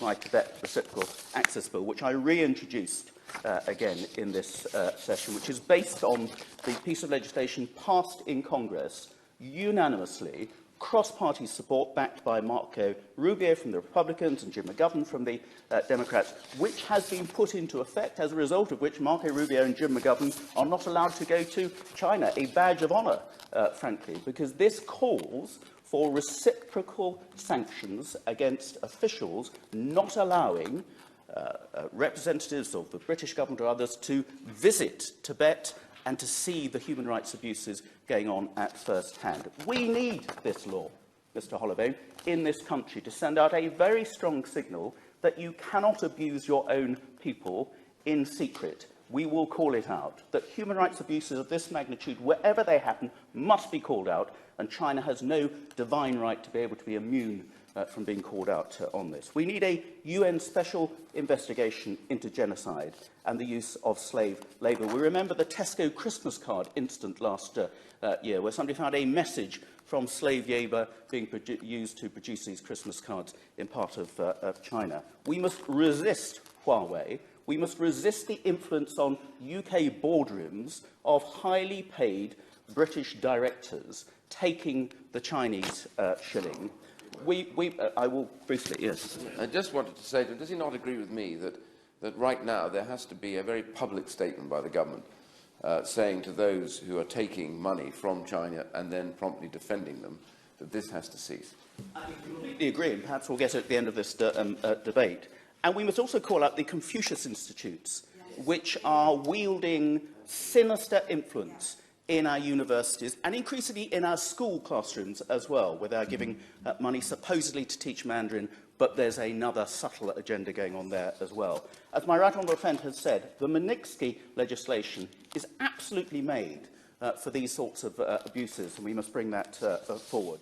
my Tibet Reciprocal Access Bill, which I reintroduced again in this session, which is based on the piece of legislation passed in Congress unanimously, cross-party support backed by Marco Rubio from the Republicans and Jim McGovern from the Democrats, which has been put into effect, as a result of which Marco Rubio and Jim McGovern are not allowed to go to China, a badge of honour, frankly, because this calls for reciprocal sanctions against officials not allowing representatives of the British government or others to visit Tibet and to see the human rights abuses going on at first hand. We need this law, Mr. Holloway, in this country to send out a very strong signal that you cannot abuse your own people in secret. We will call it out, that human rights abuses of this magnitude, wherever they happen, must be called out, and China has no divine right to be able to be immune from being called out on this. We need a UN special investigation into genocide and the use of slave labour. We remember the Tesco Christmas card incident last year, where somebody found a message from slave labour being used to produce these Christmas cards in part of China. We must resist Huawei. We must resist the influence on UK boardrooms of highly paid British directors taking the Chinese shilling. I will briefly, yes. I just wanted to say, does he not agree with me that right now there has to be a very public statement by the government saying to those who are taking money from China and then promptly defending them that this has to cease? I completely agree, and perhaps we'll get it at the end of this debate. And we must also call out the Confucius Institutes, which are wielding sinister influence in our universities and increasingly in our school classrooms as well, where they are giving money supposedly to teach Mandarin, but there's another subtle agenda going on there as well. As my right honourable friend has said, the Magnitsky legislation is absolutely made for these sorts of abuses, and we must bring that forward.